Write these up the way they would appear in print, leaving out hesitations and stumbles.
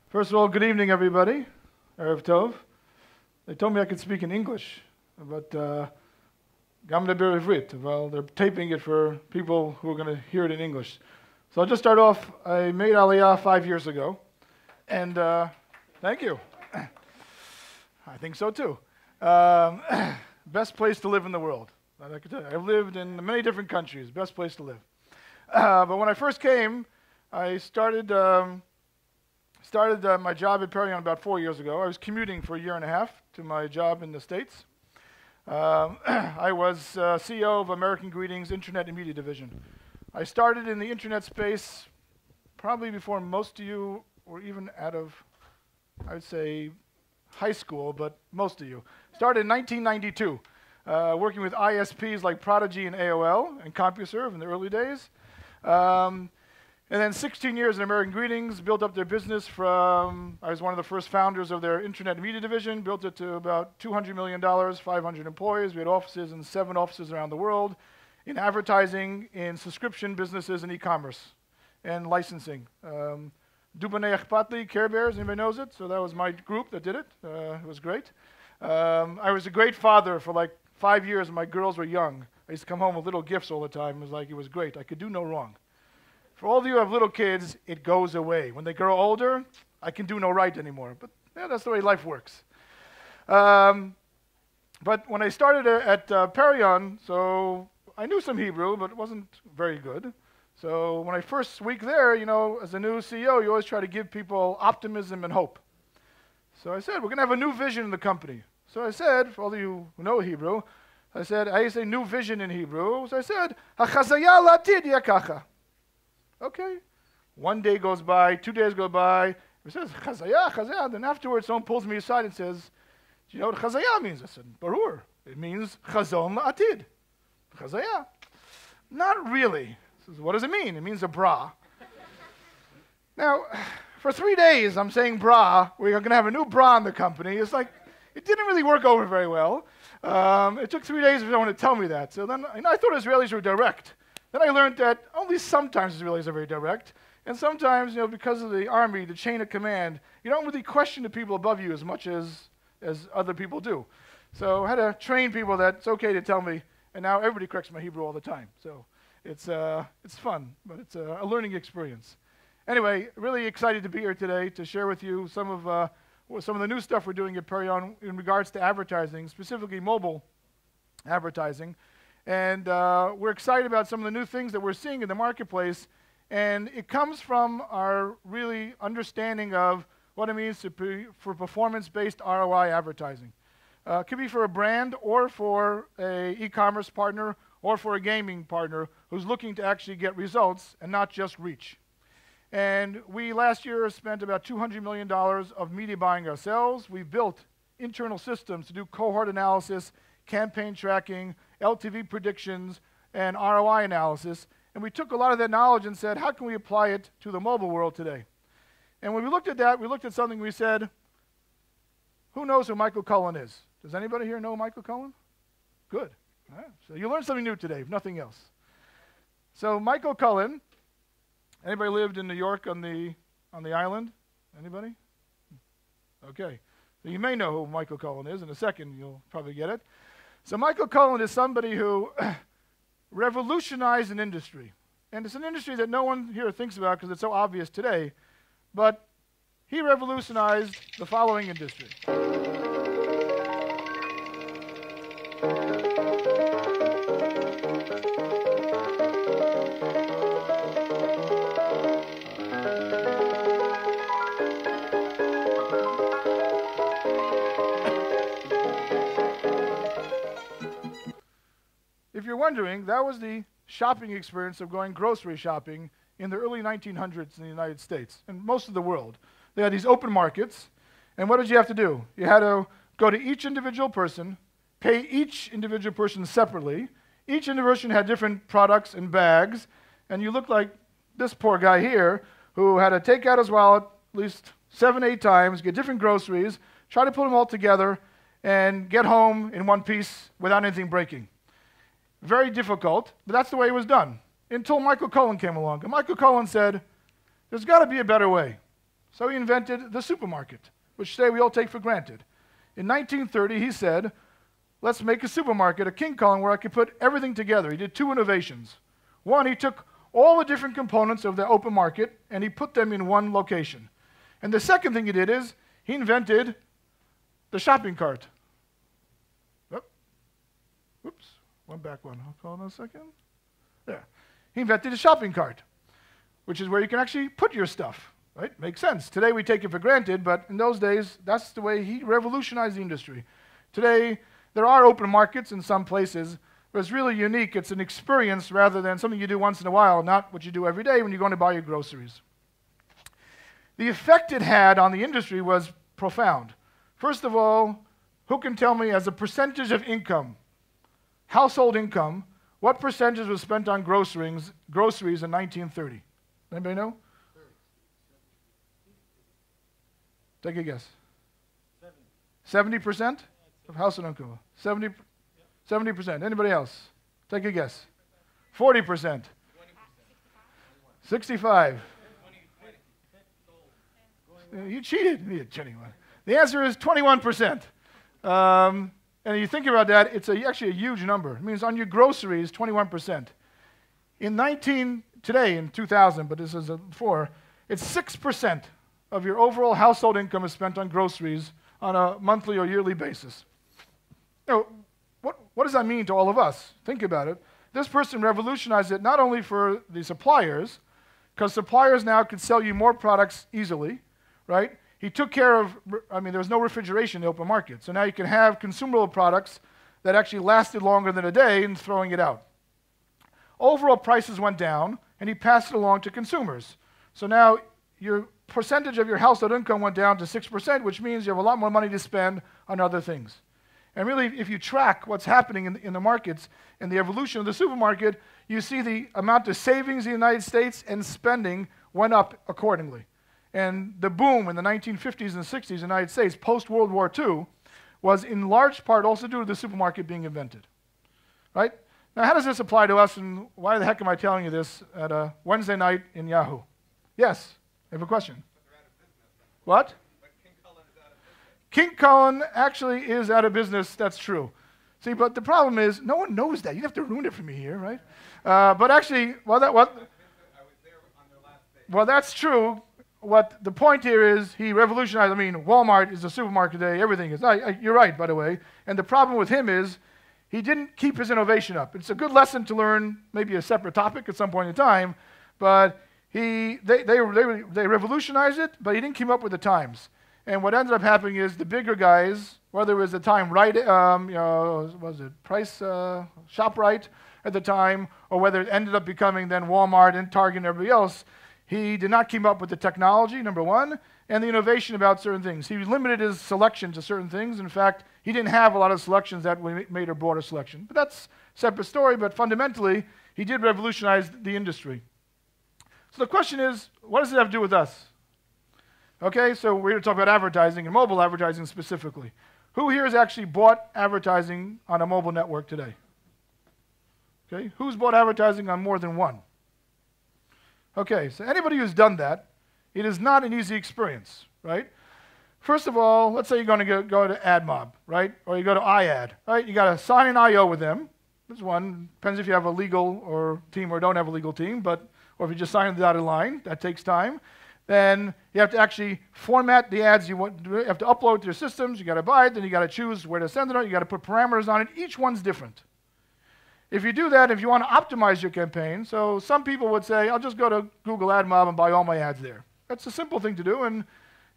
First of all, good evening, everybody. Erev Tov. They told me I could speak in English, but Gam Leber Ivrit. Well, they're taping it for people who are going to hear it in English. So I'll just start off. I made Aliyah 5 years ago, and thank you. I think so too. Best place to live in the world. I can tell you. I've lived in many different countries. Best place to live. But when I first came, I started my job at Perion about 4 years ago. I was commuting for a year and a half to my job in the States. I was CEO of American Greetings Internet and Media Division. I started in the internet space probably before most of you were even out of, I would say, high school, but most of you. Started in 1992, working with ISPs like Prodigy and AOL and CompuServe in the early days. And then 16 years in American Greetings, built up their business from, I was one of the first founders of their Internet and Media Division, built it to about $200 million, 500 employees. We had offices in 7 offices around the world, in advertising, in subscription businesses, and e-commerce, and licensing. Dubanei Echpatli, Care Bears, anybody knows it? So that was my group that did it. It was great. I was a great father for like 5 years when my girls were young. I used to come home with little gifts all the time. It was great. I could do no wrong. For all of you who have little kids, it goes away. When they grow older, I can do no right anymore. But yeah, that's the way life works. But when I started at Perion, so I knew some Hebrew, but it wasn't very good. So when I first week there, as a new CEO, you always try to give people optimism and hope. So I said, we're going to have a new vision in the company. So I said, for all of you who know Hebrew, I say new vision in Hebrew. So I said, HaChazaya Latid Yakacha. Okay. 1 day goes by, 2 days go by. He says, Chazaya, Chazaya. Then afterwards, someone pulls me aside and says, do you know what Chazaya means? I said, Barur. It means Chazon Atid. Chazaya. Not really. He says, what does it mean? It means a bra. Now, for 3 days, I'm saying bra. We're going to have a new bra in the company. It's like, it didn't really work over very well. It took 3 days for someone to tell me that. So then, I thought Israelis were direct. Then I learned that only sometimes Israelis are very direct, and sometimes, because of the army, the chain of command, you don't really question the people above you as much as other people do. So I had to train people that it's okay to tell me, and now everybody corrects my Hebrew all the time. So it's fun, but it's a learning experience. Anyway, really excited to be here today to share with you some of the new stuff we're doing at Perion in regards to advertising, specifically mobile advertising. And we're excited about some of the new things that we're seeing in the marketplace. And it comes from our really understanding of what it means for performance-based ROI advertising. It could be for a brand or for an e-commerce partner or for a gaming partner who's looking to actually get results and not just reach. And we last year spent about $200 million of media buying ourselves. We built internal systems to do cohort analysis, campaign tracking, LTV predictions, and ROI analysis. And we took a lot of that knowledge and said, how can we apply it to the mobile world today? And when we looked at that, we looked at something, we said, who knows who Michael Cullen is? Does anybody here know Michael Cullen? Good. All right. So you learned something new today, if nothing else. So Michael Cullen, anybody lived in New York on the island? Anybody? Okay. So you may know who Michael Cullen is. In a second, you'll probably get it. So Michael Cullen is somebody who revolutionized an industry. And it's an industry that no one here thinks about because it's so obvious today. But he revolutionized the following industry. If you're wondering, that was the shopping experience of going grocery shopping in the early 1900s in the United States and most of the world. They had these open markets, and what did you have to do? You had to go to each individual person, pay each individual person separately. Each individual person had different products and bags, and you looked like this poor guy here who had to take out his wallet at least 7, 8 times, get different groceries, try to put them all together, and get home in one piece without anything breaking. Very difficult, but that's the way it was done until Michael Cullen came along. And Michael Cullen said, there's got to be a better way. So he invented the supermarket, which today we all take for granted. In 1930, he said, let's make a supermarket, a King Cullen, where I could put everything together. He did two innovations. One, he took all the different components of the open market and he put them in one location. And the second thing he did is he invented the shopping cart. Oops, one back one. Hold on a second. There. He invented a shopping cart, which is where you can actually put your stuff, right? Makes sense. Today we take it for granted, but in those days, that's the way he revolutionized the industry. Today, there are open markets in some places, but it's really unique. It's an experience rather than something you do once in a while, not what you do every day when you're going to buy your groceries. The effect it had on the industry was profound. First of all, who can tell me as a percentage of income, household income, what percentage was spent on groceries in 1930? Anybody know? 30. Take a guess. 70% of household income. 70%. Anybody else? Take a guess. 40%. 65. You cheated. The answer is 21%. And you think about that, it's actually a huge number. It means on your groceries, 21%. Today in 2000, but this is before, it's 6% of your overall household income is spent on groceries on a monthly or yearly basis. Now, what does that mean to all of us? Think about it. This person revolutionized it not only for the suppliers, because suppliers now could sell you more products easily, right? He took care of, there was no refrigeration in the open market. So now you can have consumable products that actually lasted longer than a day and throwing it out. Overall prices went down, and he passed it along to consumers. So now your percentage of your household income went down to 6%, which means you have a lot more money to spend on other things. And really, if you track what's happening in the markets and the evolution of the supermarket, you see the amount of savings in the United States and spending went up accordingly. And the boom in the 1950s and 60s in the United States, post-World War II, was in large part also due to the supermarket being invented. Right? Now, how does this apply to us, and why the heck am I telling you this at a Wednesday night in Yahoo? Yes, I have a question. What? King Cullen actually is out of business, that's true. See, but the problem is, no one knows that. You have to ruin it for me here, right? But actually, that's true. What the point here is, he revolutionized. Walmart is a supermarket today. Everything is. You're right, by the way. And the problem with him is, he didn't keep his innovation up. It's a good lesson to learn, maybe a separate topic at some point in time. But they revolutionized it, but he didn't keep up with the times. And what ended up happening is the bigger guys, whether it was the time was it Price ShopRite at the time, or whether it ended up becoming then Walmart and Target and everybody else. He did not keep up with the technology, number one, and the innovation about certain things. He limited his selection to certain things. In fact, he didn't have a lot of selections that made a broader selection. But that's a separate story, but fundamentally, he did revolutionize the industry. So the question is, what does it have to do with us? Okay, so we're going to talk about advertising and mobile advertising specifically. Who here has actually bought advertising on a mobile network today? Okay, who's bought advertising on more than one? Okay, so anybody who's done that, it is not an easy experience, right? First of all, let's say you're going to go to AdMob, right? Or you go to iAd, right? You got to sign an IO with them. This one depends if you have a legal or team or don't have a legal team, or if you just sign the dotted line, that takes time. Then you have to actually format the ads you want. You have to upload to your systems. You got to buy it. Then you got to choose where to send it on. You got to put parameters on it. Each one's different. If you do that, if you want to optimize your campaign, so some people would say, I'll just go to Google AdMob and buy all my ads there. That's a simple thing to do, and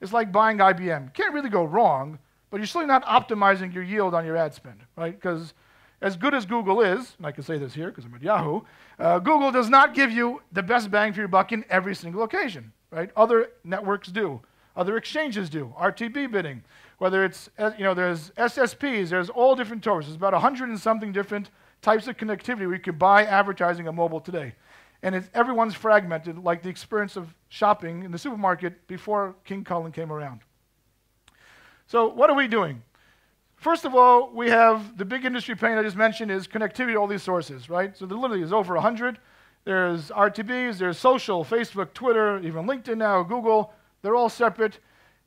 it's like buying IBM. You can't really go wrong, but you're still not optimizing your yield on your ad spend, right? Because as good as Google is, and I can say this here because I'm at Yahoo, Google does not give you the best bang for your buck in every single occasion, right? Other networks do. Other exchanges do. RTB bidding. Whether it's, there's SSPs, there's all different tools. There's about 100 and something different types of connectivity where you could buy advertising on mobile today. And everyone's fragmented, like the experience of shopping in the supermarket before King Cullen came around. So what are we doing? First of all, we have the big industry pain I just mentioned is connectivity to all these sources, right? So there literally is over 100. There's RTBs, there's social, Facebook, Twitter, even LinkedIn now, Google. They're all separate,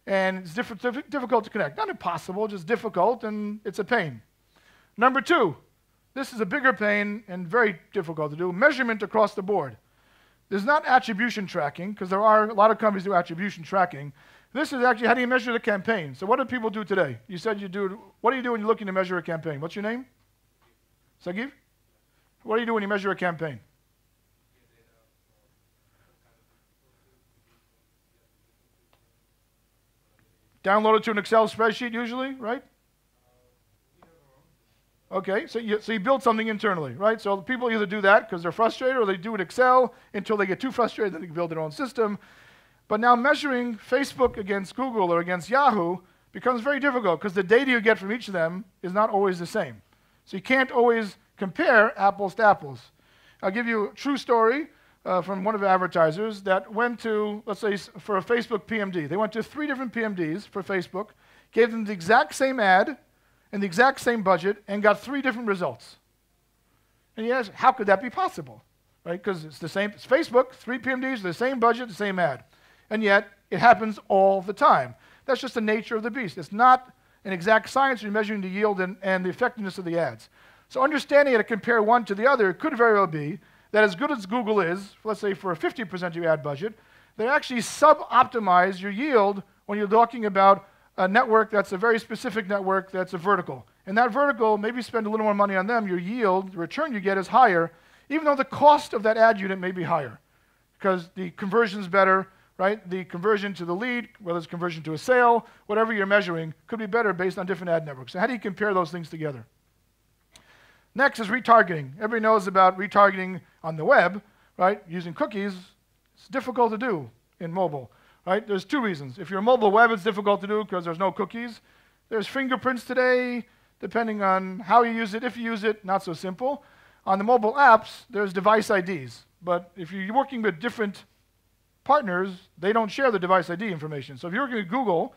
and it's difficult to connect. Not impossible, just difficult, and it's a pain. Number two, this is a bigger pain and very difficult to do, measurement across the board. There's not attribution tracking, because there are a lot of companies do attribution tracking. This is actually how do you measure the campaign. So what do people do today? You said you do, what do you do when you're looking to measure a campaign? What's your name? Sagiv? What do you do when you measure a campaign? Download it to an Excel spreadsheet usually, right? Okay, so you build something internally, right? So people either do that because they're frustrated, or they do it in Excel until they get too frustrated, then they can build their own system. But now measuring Facebook against Google or against Yahoo becomes very difficult because the data you get from each of them is not always the same. So you can't always compare apples to apples. I'll give you a true story from one of the advertisers that went to, let's say, for a Facebook PMD. They went to 3 different PMDs for Facebook, gave them the exact same ad and the exact same budget, and got 3 different results. And you ask, how could that be possible? Right? Because it's the same, it's Facebook, 3 PMDs, the same budget, the same ad. And yet, it happens all the time. That's just the nature of the beast. It's not an exact science. You're measuring the yield and the effectiveness of the ads. So understanding how to compare one to the other could very well be that as good as Google is, let's say for 50% of your ad budget, they actually sub-optimize your yield when you're talking about a network that's a very specific network that's a vertical. And that vertical, maybe spend a little more money on them, your yield, the return you get is higher, even though the cost of that ad unit may be higher because the conversion's better, right? The conversion to the lead, whether it's conversion to a sale, whatever you're measuring, could be better based on different ad networks. So how do you compare those things together? Next is retargeting. Everybody knows about retargeting on the web, right? Using cookies. It's difficult to do in mobile, right? There's 2 reasons. If you're a mobile web, it's difficult to do because there's no cookies. There's fingerprints today, depending on how you use it. If you use it, not so simple. On the mobile apps, there's device IDs. But if you're working with different partners, they don't share the device ID information. So if you're working with Google,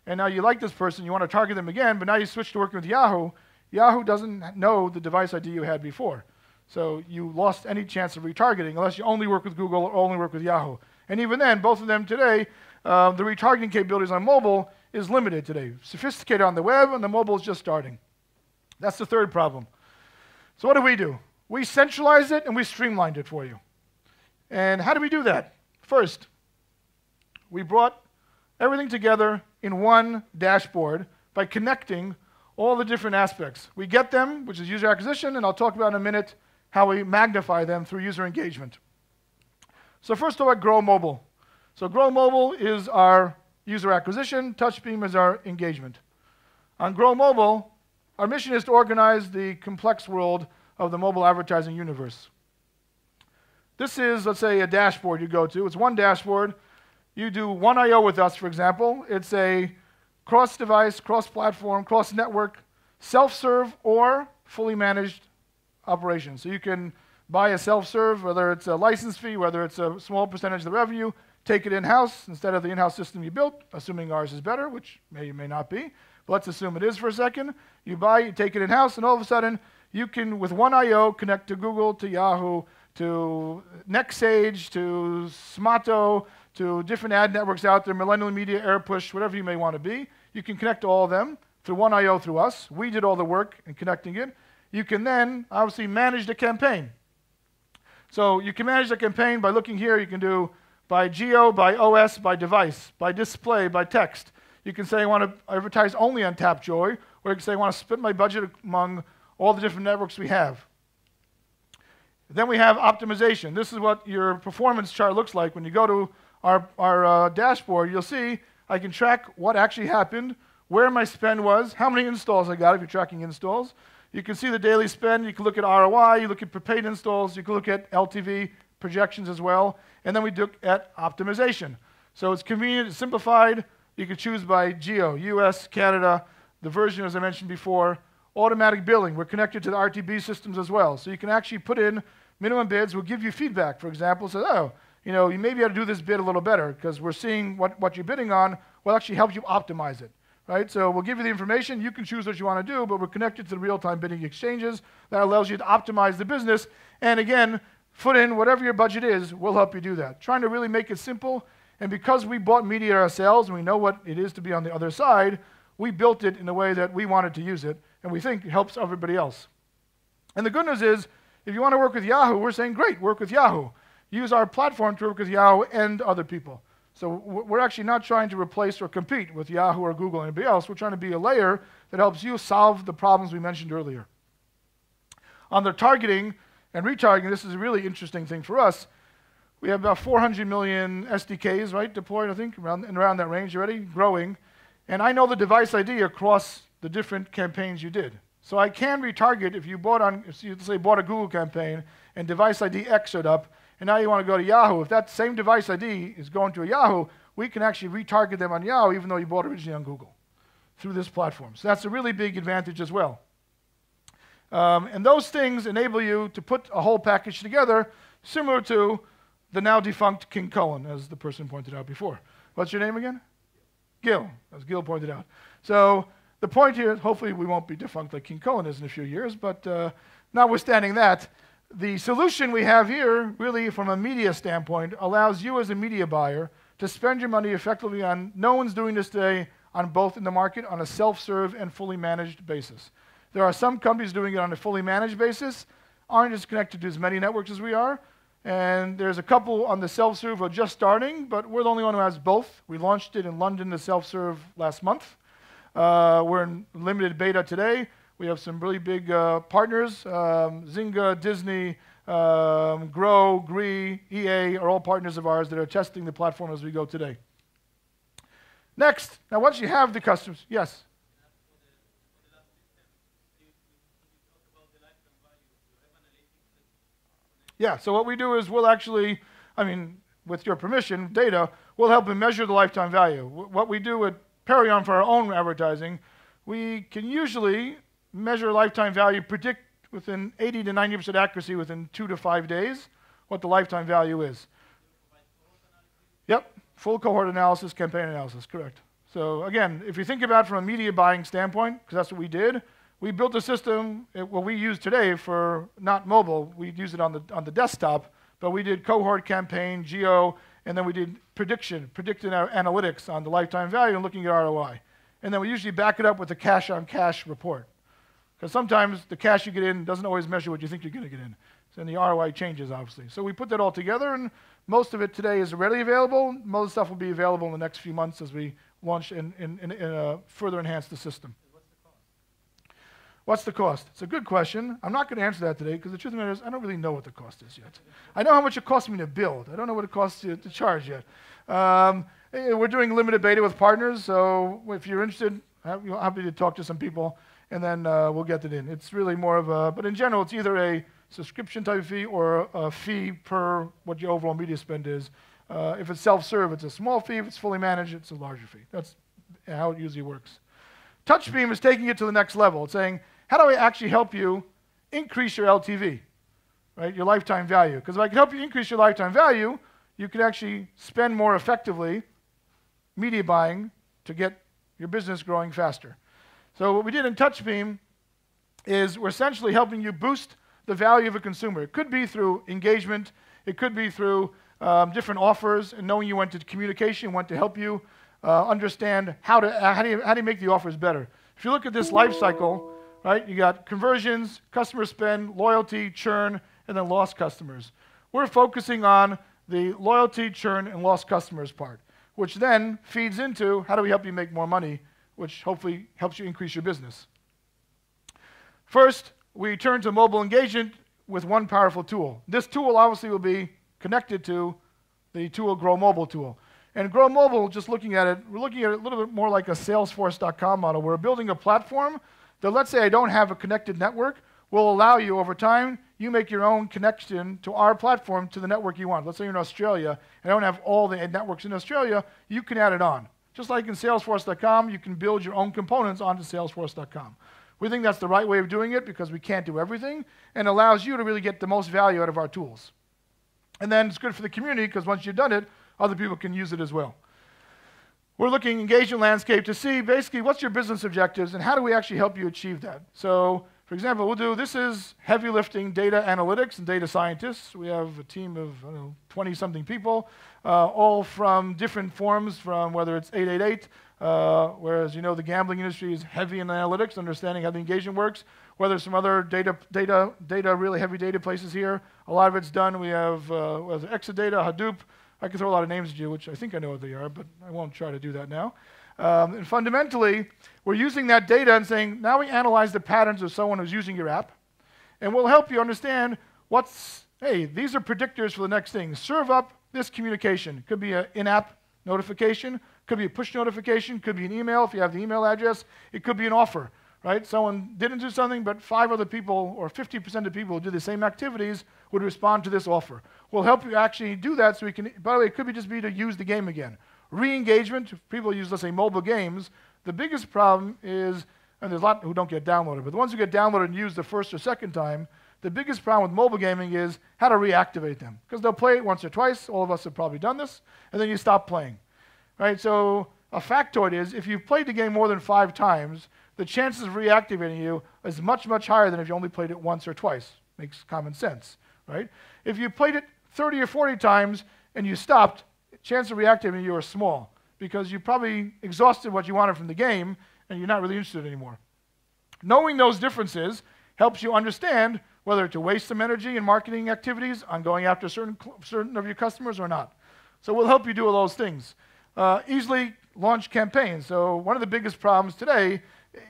and now you like this person, you want to target them again, but now you switch to working with Yahoo, Yahoo doesn't know the device ID you had before. So you lost any chance of retargeting unless you only work with Google or only work with Yahoo. And even then, both of them today, the retargeting capabilities on mobile is limited today. Sophisticated on the web, and the mobile is just starting. That's the third problem. So what do? We centralized it and we streamlined it for you. And how do we do that? First, we brought everything together in one dashboard by connecting all the different aspects. We get them, which is user acquisition, and I'll talk about in a minute how we magnify them through user engagement. So first of all, Grow Mobile. So Grow Mobile is our user acquisition, TouchBeam is our engagement. On Grow Mobile, our mission is to organize the complex world of the mobile advertising universe. This is, let's say, a dashboard you go to. It's one dashboard. You do one I/O with us, for example. It's a cross-device, cross-platform, cross-network, self-serve, or fully managed operation. So you can buy a self-serve, whether it's a license fee, whether it's a small percentage of the revenue, take it in-house instead of the in-house system you built, assuming ours is better, which may or may not be. But let's assume it is for a second. You buy, you take it in-house, and all of a sudden, you can, with one I/O, connect to Google, to Yahoo, to NextSage, to Smato, to different ad networks out there, Millennial Media, AirPush, whatever you may want to be. You can connect to all of them through one I/O through us. We did all the work in connecting it. You can then, obviously, manage the campaign. So you can manage the campaign by looking here. You can do by geo, by OS, by device, by display, by text. You can say I want to advertise only on Tapjoy, or you can say I want to split my budget among all the different networks we have. Then we have optimization. This is what your performance chart looks like. When you go to our dashboard, you'll see I can track what actually happened, where my spend was, how many installs I got if you're tracking installs. You can see the daily spend. You can look at ROI. You look at prepaid installs. You can look at LTV projections as well. And then we look at optimization. So it's convenient, it's simplified. You can choose by geo, US, Canada, the version, as I mentioned before. Automatic billing. We're connected to the RTB systems as well. So you can actually put in minimum bids. We'll give you feedback, for example. So, oh, you may be able to do this bid a little better because we're seeing what you're bidding on will actually help you optimize it, right? So we'll give you the information. You can choose what you want to do, but we're connected to the real-time bidding exchanges. That allows you to optimize the business. And again, put in whatever your budget is. We'll help you do that. Trying to really make it simple And because we bought media ourselves and we know what it is to be on the other side, we built it in the way that we wanted to use it, and we think it helps everybody else. And the good news is, if you want to work with Yahoo, we're saying, great, work with Yahoo. Use our platform to work with Yahoo and other people. So we're actually not trying to replace or compete with Yahoo or Google or anybody else. We're trying to be a layer that helps you solve the problems we mentioned earlier. On the targeting and retargeting, this is a really interesting thing for us. We have about 400 million SDKs, right, deployed, I think, around that range already, growing. And I know the device ID across the different campaigns you did. So I can retarget if you bought a Google campaign and device ID X showed up, and now you want to go to Yahoo. If that same device ID is going to a Yahoo, we can actually retarget them on Yahoo, even though you bought originally on Google, through this platform. So that's a really big advantage as well. And those things enable you to put a whole package together, similar to the now defunct King Cullen, as the person pointed out before. What's your name again? Gil, as Gil pointed out. So the point here, hopefully we won't be defunct like King Cullen is in a few years, but notwithstanding that, the solution we have here, really from a media standpoint, allows you as a media buyer to spend your money effectively on, no one's doing this today, on both in the market, on a self-serve and fully managed basis. There are some companies doing it on a fully managed basis, aren't as connected to as many networks as we are, and there's a couple on the self-serve who are just starting, but we're the only one who has both. We launched it in London, the self-serve, last month. We're in limited beta today. We have some really big partners. Zynga, Disney, Grow, Gree, EA are all partners of ours that are testing the platform as we go today. Next, now once you have the customers, yes? Yeah, so what we do is we'll actually, with your permission, data, we'll help them measure the lifetime value. What we do at Perion for our own advertising, we can usually measure lifetime value, predict within 80 to 90% accuracy within 2 to 5 days what the lifetime value is. Yep, full cohort analysis, campaign analysis, correct. So again, if you think about it from a media buying standpoint, because that's what we did, we built a system, what we use today for not mobile, we use it on the desktop, but we did cohort, campaign, geo, and then we did predicting analytics on the lifetime value and looking at ROI. And then we usually back it up with a cash-on-cash report. Because sometimes the cash you get in doesn't always measure what you think you're going to get in. So then the ROI changes, obviously. So we put that all together, and most of it today is readily available. Most stuff will be available in the next few months as we launch and further enhance the system. What's the cost? It's a good question. I'm not going to answer that today because the truth of the matter is I don't really know what the cost is yet. I know how much it costs me to build. I don't know what it costs to charge yet. We're doing limited beta with partners, so if you're interested, I'm happy to talk to some people, and then we'll get it in. It's really more of a, but in general, it's either a subscription type fee or a fee per what your overall media spend is. If it's self-serve, it's a small fee. If it's fully managed, it's a larger fee. That's how it usually works. TouchBeam is taking it to the next level. It's saying, how do I actually help you increase your LTV, right? Your lifetime value. Because if I can help you increase your lifetime value, you can actually spend more effectively media buying to get your business growing faster. So what we did in TouchBeam is we're essentially helping you boost the value of a consumer. It could be through engagement. It could be through different offers and knowing you went to communication, went to help you understand how do you make the offers better. If you look at this life cycle, right, you got conversions, customer spend, loyalty, churn, and then lost customers. We're focusing on the loyalty, churn, and lost customers part, which then feeds into how do we help you make more money, which hopefully helps you increase your business. First, we turn to mobile engagement with one powerful tool. This tool obviously will be connected to the tool Grow Mobile tool. And Grow Mobile, just looking at it, we're looking at it a little bit more like a Salesforce.com model. We're building a platform that, let's say I don't have a connected network, will allow you over time, you make your own connection to our platform to the network you want. Let's say you're in Australia and I don't have all the networks in Australia, you can add it on. Just like in Salesforce.com, you can build your own components onto Salesforce.com. We think that's the right way of doing it because we can't do everything and allows you to really get the most value out of our tools. And then it's good for the community because once you've done it, other people can use it as well. We're looking engagement landscape to see basically what's your business objectives and how do we actually help you achieve that. So For example, this is heavy lifting data analytics and data scientists. We have a team of, 20-something people, all from different forms, from whether it's 888, whereas the gambling industry is heavy in analytics, understanding how the engagement works, whether some other really heavy data places here. A lot of it's done. We have Exadata, Hadoop. I can throw a lot of names at you, which I think I know what they are, but I won't try to do that now. And fundamentally, we're using that data and saying, now we analyze the patterns of someone who's using your app, and we'll help you understand hey, these are predictors for the next thing. Serve up this communication. Could be an in-app notification, could be a push notification, could be an email if you have the email address, it could be an offer, right? Someone didn't do something, but 5 other people, or 50% of people who do the same activities would respond to this offer. We'll help you actually do that so we can, by the way, it could just be to use the game again. Re-engagement, people use, let's say, mobile games. The biggest problem is, and there's a lot who don't get downloaded, but the ones who get downloaded and use the first or second time, the biggest problem with mobile gaming is how to reactivate them. Because they'll play it once or twice, all of us have probably done this, and then you stop playing. Right? So a factoid is, if you've played the game more than 5 times, the chances of reactivating you is much, much higher than if you only played it once or twice. Makes common sense, right? If you played it 30 or 40 times and you stopped, chance of reactivating you are small because you probably exhausted what you wanted from the game and you're not really interested anymore. Knowing those differences helps you understand whether to waste some energy in marketing activities on going after certain of your customers or not. So we'll help you do all those things. Easily launch campaigns. So one of the biggest problems today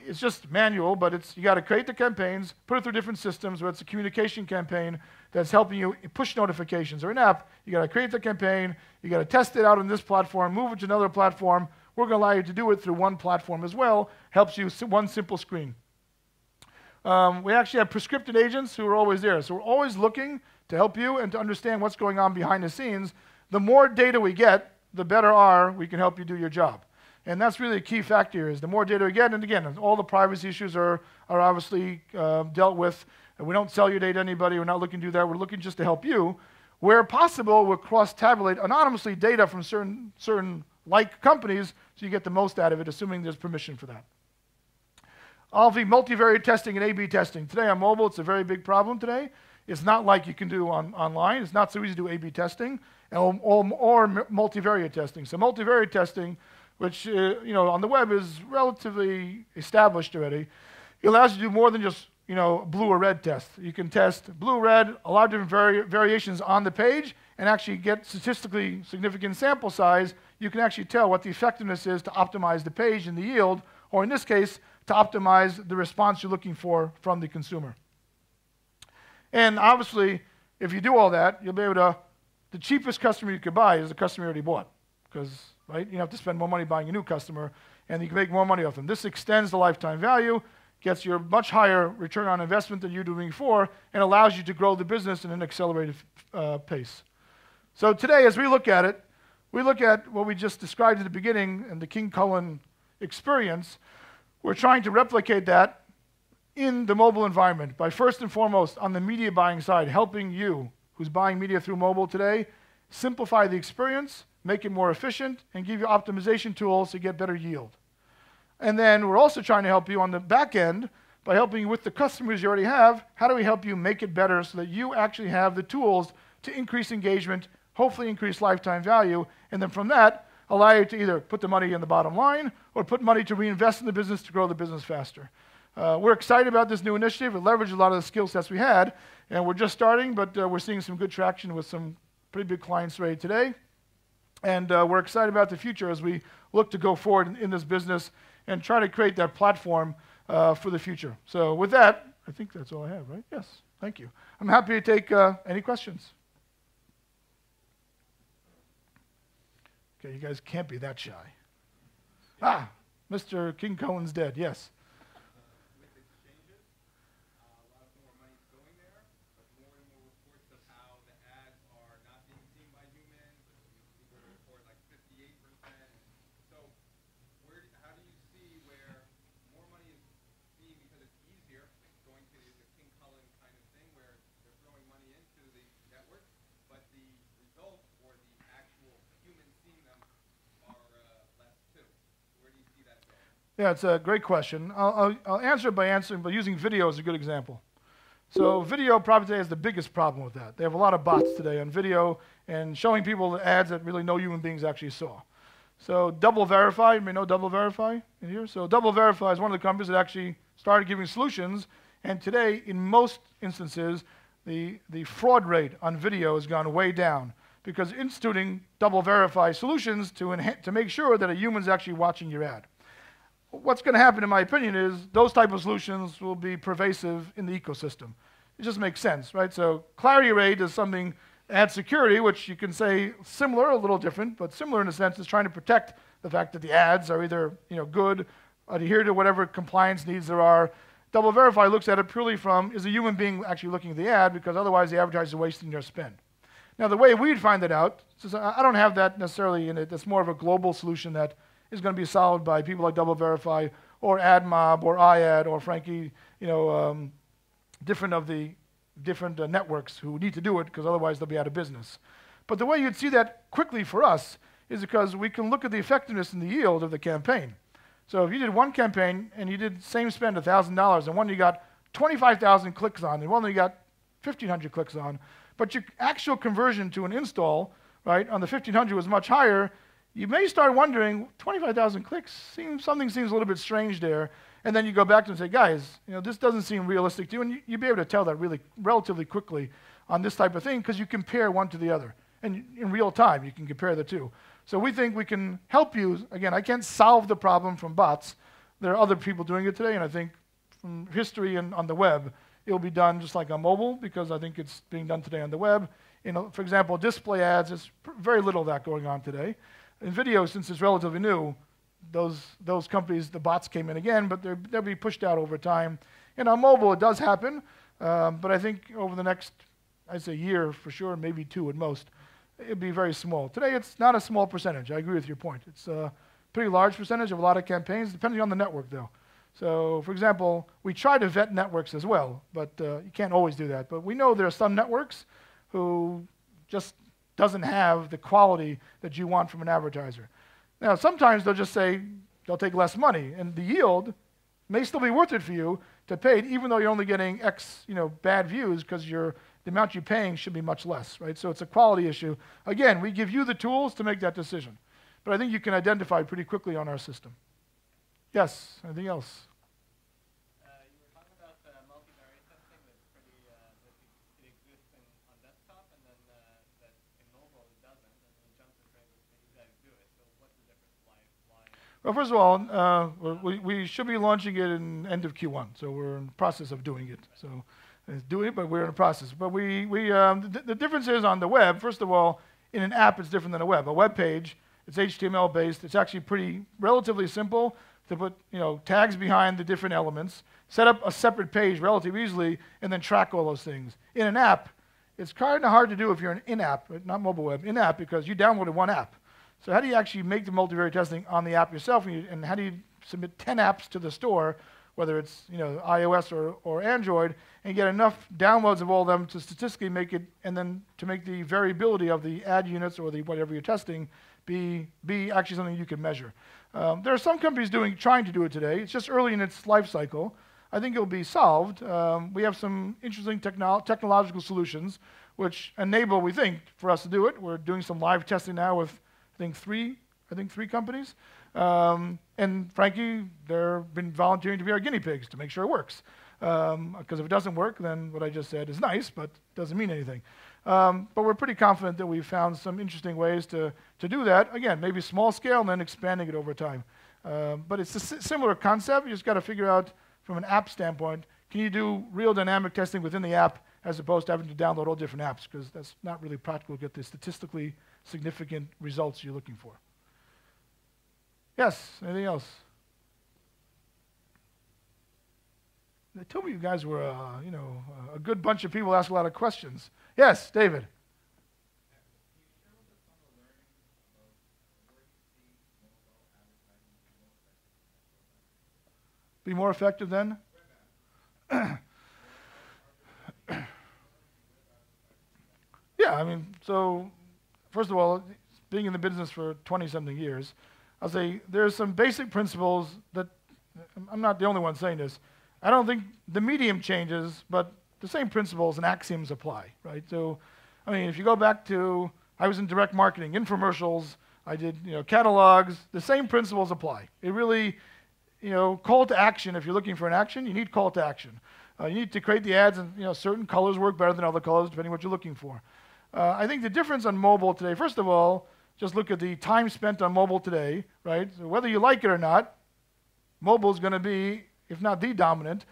is just manual, but you got to create the campaigns, put it through different systems, whether it's a communication campaign that's helping you push notifications or an app. You got to create the campaign, you got to test it out on this platform, move it to another platform. We're going to allow you to do it through one platform as well. Helps you one simple screen. We actually have prescriptive agents who are always there. So we're always looking to help you and to understand what's going on behind the scenes. The more data we get, the better we can help you do your job. And that's really a key factor here, is the more data we get, and again, all the privacy issues are obviously dealt with. And we don't sell your data to anybody. We're not looking to do that. We're looking just to help you. Where possible, we'll cross-tabulate anonymously data from certain like companies so you get the most out of it, assuming there's permission for that. Obviously, multivariate testing and A/B testing. Today on mobile, it's a very big problem today. It's not like you can do online. It's not so easy to do A/B testing or multivariate testing. So multivariate testing, which on the web is relatively established already, it allows you to do more than just blue or red test. You can test blue, red, a lot of different variations on the page, and actually get statistically significant sample size. You can actually tell what the effectiveness is to optimize the page and the yield, or in this case, to optimize the response you're looking for from the consumer. And obviously, if you do all that, you'll be able to, the cheapest customer you could buy is the customer you already bought, because right, you have to spend more money buying a new customer, and you can make more money off them. This extends the lifetime value, gets you a much higher return on investment than you're doing before, and allows you to grow the business in an accelerated pace. So today, as we look at what we just described at the beginning and the King Cullen experience. We're trying to replicate that in the mobile environment by first and foremost on the media buying side, helping you who's buying media through mobile today simplify the experience, make it more efficient, and give you optimization tools to get better yield. And then we're also trying to help you on the back end by helping you with the customers you already have. How do we help you make it better so that you actually have the tools to increase engagement, hopefully increase lifetime value, and then from that, allow you to either put the money in the bottom line or put money to reinvest in the business to grow the business faster. We're excited about this new initiative. It leverages a lot of the skill sets we had, and we're just starting, but we're seeing some good traction with some pretty big clients already today. And we're excited about the future as we look to go forward in this business and try to create that platform for the future. So with that, I think that's all I have, right? Yes, thank you. I'm happy to take any questions. Okay, you guys can't be that shy. Ah, Mr. King Cullen's dead, yes. With exchanges, a lot more money is going there, but more and more reports of how the ads are not being seen by humans. People report like 58%. So how do you see where more money is seen because it's easier, like going to the King Cullen kind of thing where they're throwing money into the network, but the results or the actual humans seeing them are less too? Where do you see that going? Yeah, it's a great question. I'll answer it by using video as a good example. So video probably today is the biggest problem with that. They have a lot of bots today on video and showing people the ads that really no human beings actually saw. So Double Verify, you may know Double Verify in here. So Double Verify is one of the companies that actually started giving solutions, and today, in most instances, the fraud rate on video has gone way down because instituting Double Verify solutions to make sure that a human's actually watching your ad. What's going to happen, in my opinion, is those type of solutions will be pervasive in the ecosystem. It just makes sense, right? So clarity rate is something, ad security, which you can say similar, a little different, but similar in a sense, is trying to protect the fact that the ads are either good, adhere to whatever compliance needs there are. Double Verify looks at it purely from, is a human being actually looking at the ad, because otherwise the advertiser is wasting their spend. Now, the way we'd find that out, so I don't have that necessarily in it. It's more of a global solution that is going to be solved by people like Double Verify or AdMob or iAd or, frankly, different networks who need to do it because otherwise they'll be out of business. But the way you'd see that quickly for us is because we can look at the effectiveness and the yield of the campaign. So if you did one campaign and you did same spend $1,000 and one you got 25,000 clicks on and one you got 1,500 clicks on, but your actual conversion to an install, right, on the 1,500 was much higher, you may start wondering, 25,000 clicks, something seems a little bit strange there. And then you go back to them and say, guys, this doesn't seem realistic to you. And you'll be able to tell that really relatively quickly on this type of thing because you compare one to the other. And in real time, you can compare the two. So we think we can help you. Again, I can't solve the problem from bots. There are other people doing it today. And I think from history and on the web, it'll be done just like on mobile because I think it's being done today on the web. For example, display ads, there's very little of that going on today. In video, since it's relatively new, those companies, the bots came in again, but they'll be pushed out over time. And on mobile, it does happen, but I think over the next, I'd say year for sure, maybe two at most, it'll be very small. Today, it's not a small percentage. I agree with your point. It's a pretty large percentage of a lot of campaigns, depending on the network, though. So, for example, we try to vet networks as well, but you can't always do that. But we know there are some networks who just doesn't have the quality that you want from an advertiser. Now, sometimes they'll just say they'll take less money, and the yield may still be worth it for you to pay it, even though you're only getting X, bad views, because the amount you're paying should be much less, right? So it's a quality issue. Again, we give you the tools to make that decision, but I think you can identify pretty quickly on our system. Yes, anything else? You were talking about multivariate testing that's pretty, that it exists on desktop, and then that in mobile it doesn't, and then it jumps to trade that you guys do it. So what's the difference? Why? Well, first of all, we should be launching it in end of Q1, so we're in the process of doing it. So it's doing it, but we're in the process. But the difference is on the web, first of all, in an app it's different than a web. A web page, it's HTML based, it's actually relatively simple to put tags behind the different elements, set up a separate page relatively easily, and then track all those things. In an app, it's kind of hard to do if you're an in-app, not mobile web, in-app, because you downloaded one app. So how do you actually make the multivariate testing on the app yourself, and how do you submit 10 apps to the store, whether it's iOS or Android, and get enough downloads of all of them to statistically make it, and then to make the variability of the ad units or the whatever you're testing be actually something you can measure. There are some companies trying to do it today. It's just early in its life cycle. I think it'll be solved. We have some interesting technological solutions which enable, we think, for us to do it. We're doing some live testing now with, I think three companies. And frankly, they've been volunteering to be our guinea pigs to make sure it works. Because if it doesn't work, then what I just said is nice, but doesn't mean anything. But we're pretty confident that we've found some interesting ways to do that. Again, maybe small scale and then expanding it over time. But it's a similar concept. You just got to figure out from an app standpoint, can you do real dynamic testing within the app as opposed to having to download all different apps, because that's not really practical to get the statistically significant results you're looking for. Yes, anything else? They told me you guys were, a good bunch of people who ask a lot of questions. Yes, David. Be more effective then? Yeah, so first of all, being in the business for 20-something years, I'll say there's some basic principles that I'm not the only one saying this. I don't think the medium changes, but the same principles and axioms apply, right? So, I mean, if you go back to, I was in direct marketing, infomercials, I did, catalogs, the same principles apply. It really, call to action, if you're looking for an action, you need call to action. You need to create the ads, and certain colors work better than other colors, depending on what you're looking for. I think the difference on mobile today, first of all, just look at the time spent on mobile today, right? So whether you like it or not, mobile is going to be, if not the dominant,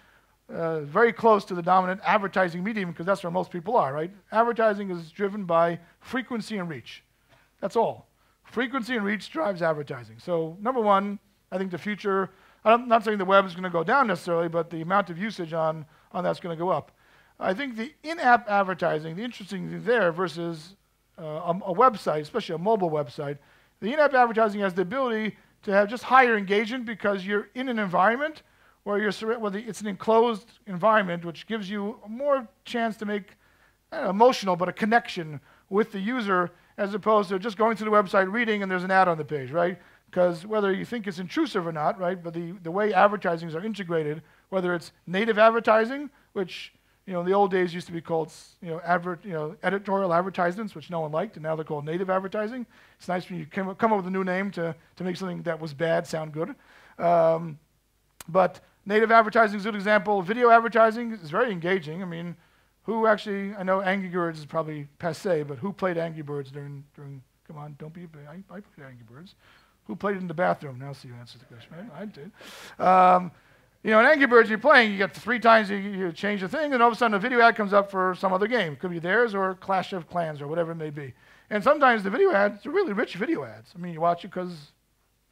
very close to the dominant advertising medium, because that's where most people are, right? Advertising is driven by frequency and reach. That's all. Frequency and reach drives advertising. So number one, I think the future, I'm not saying the web is going to go down necessarily, but the amount of usage on that's going to go up. I think the in-app advertising, the interesting thing there versus a website, especially a mobile website, the in-app advertising has the ability to have just higher engagement because you're in an environment where it's an enclosed environment, which gives you more chance to make, emotional, but a connection with the user, as opposed to just going to the website, reading, and there's an ad on the page, right? Because whether you think it's intrusive or not, right, but the way advertisings are integrated, whether it's native advertising, which in the old days used to be called editorial advertisements, which no one liked, and now they're called native advertising. It's nice when you come up with a new name to make something that was bad sound good. But native advertising is a good example. Video advertising is very engaging. I mean, I know Angry Birds is probably passé, but who played Angry Birds during come on, don't be, I played Angry Birds. Who played it in the bathroom? Now see who answers the question, right? I did. In Angry Birds, you're playing, you get 3 times you change the thing, and all of a sudden a video ad comes up for some other game. It could be theirs or Clash of Clans or whatever it may be. And sometimes the video ads are really rich video ads. I mean, you watch it because,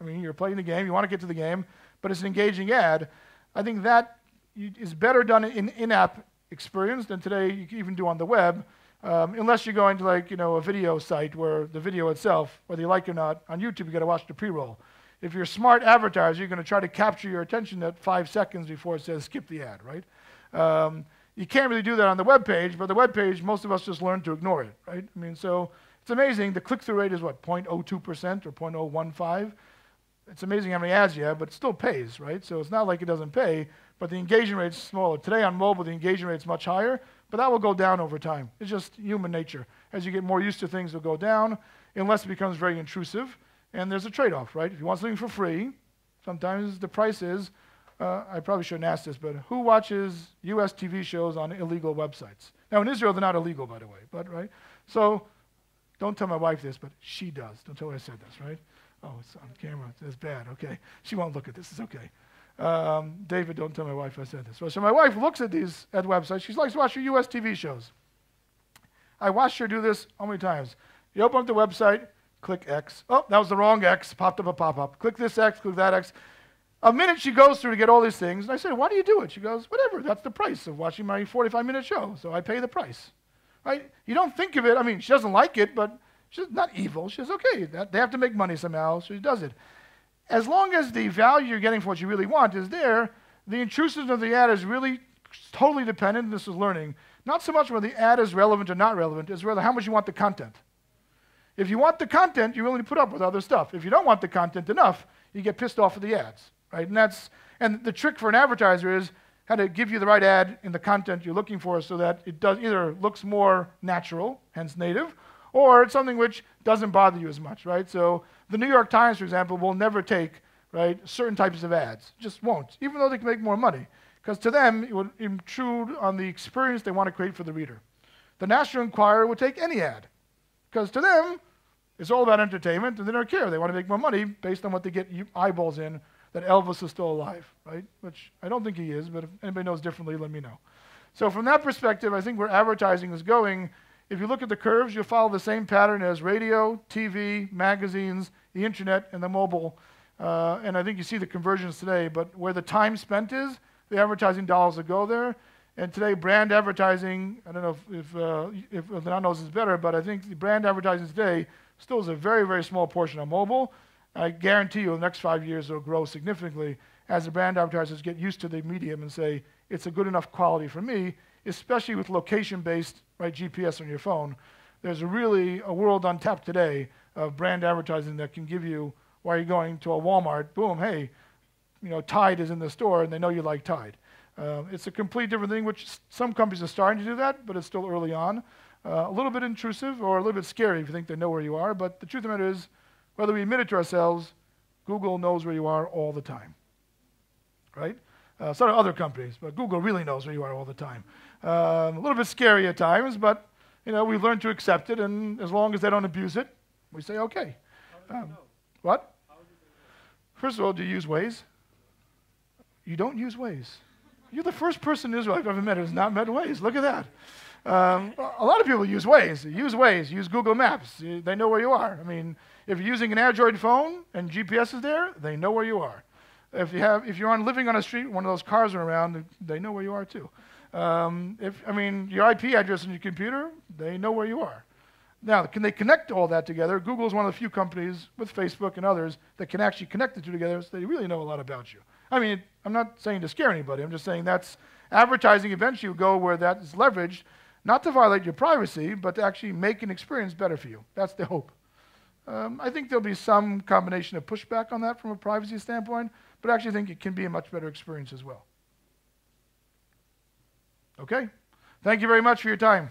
you're playing the game, you want to get to the game, but it's an engaging ad. I think that is better done in-app experience than today you can even do on the web, unless you're going to a video site where the video itself, whether you like it or not, on YouTube you got to watch the pre-roll. If you're a smart advertiser, you're going to try to capture your attention at 5 seconds before it says skip the ad, right? You can't really do that on the web page, but the web page, most of us just learn to ignore it, right? So it's amazing. The click-through rate is what, 0.02% or 0.015? It's amazing how many ads you have, but it still pays, right? So it's not like it doesn't pay, but the engagement rate's smaller. Today on mobile, the engagement rate's much higher, but that will go down over time. It's just human nature. As you get more used to things, it'll go down, unless it becomes very intrusive. And there's a trade-off, right? If you want something for free, sometimes the price is, I probably shouldn't ask this, but who watches US TV shows on illegal websites? Now in Israel, they're not illegal, by the way, but right? So don't tell my wife this, but she does. Don't tell her I said this, right? Oh, it's on camera. It's bad. Okay. She won't look at this. It's okay. David, don't tell my wife I said this. So my wife looks at these websites. She likes to watch US TV shows. I watched her do this how many times? You open up the website, click X. Oh, that was the wrong X. Popped up a pop-up. Click this X, click that X. A minute she goes through to get all these things. And I said, why do you do it? She goes, whatever. That's the price of watching my 45-minute show. So I pay the price. Right? You don't think of it. She doesn't like it, but she's not evil. She says, okay, they have to make money somehow, so she does it. As long as the value you're getting for what you really want is there, the intrusiveness of the ad is really totally dependent, and this is learning, not so much whether the ad is relevant or not relevant, is rather how much you want the content. If you want the content, you're willing to put up with other stuff. If you don't want the content enough, you get pissed off at the ads, right? And the trick for an advertiser is how to give you the right ad in the content you're looking for so that it does either looks more natural, hence native, or it's something which doesn't bother you as much, right? So the New York Times, for example, will never take, right, certain types of ads. Just won't, even though they can make more money. Because to them, it would intrude on the experience they want to create for the reader. The National Enquirer would take any ad. Because to them, it's all about entertainment, and they don't care. They want to make more money based on what they get eyeballs in, that Elvis is still alive, right? Which I don't think he is, but if anybody knows differently, let me know. So from that perspective, I think where advertising is going, if you look at the curves, you'll follow the same pattern as radio, TV, magazines, the internet, and the mobile. And I think you see the conversions today, but where the time spent is, the advertising dollars that go there. And today, brand advertising, I don't know if Leon knows is better, but I think the brand advertising today still is a very, very small portion of mobile. I guarantee you in the next 5 years it'll grow significantly as the brand advertisers get used to the medium and say, it's a good enough quality for me, especially with location-based, right, GPS on your phone. There's really a world untapped today of brand advertising that can give you, while you're going to a Walmart, boom, hey, Tide is in the store and they know you like Tide. It's a complete different thing, which some companies are starting to do that, but it's still early on. A little bit intrusive or a little bit scary if you think they know where you are, but the truth of the matter is, whether we admit it to ourselves, Google knows where you are all the time, right? So do other companies, but Google really knows where you are all the time. A little bit scary at times, but we've learned to accept it, and as long as they don't abuse it, we say okay. What? First of all, do you use Waze? You don't use Waze. You're the first person in Israel I've ever met who's not met Waze. Look at that. A lot of people use Waze. Use Google Maps. They know where you are. I mean, if you're using an Android phone and GPS is there, they know where you are. If you're living on a street, one of those cars are around, they know where you are too. Your IP address on your computer, they know where you are. Now, can they connect all that together? Google is one of the few companies with Facebook and others that can actually connect the two together so they really know a lot about you. I mean, I'm not saying to scare anybody. I'm just saying that's advertising eventually will go where that is leveraged, not to violate your privacy, but to actually make an experience better for you. That's the hope. I think there'll be some combination of pushback on that from a privacy standpoint, but I actually think it can be a much better experience as well. Okay? Thank you very much for your time.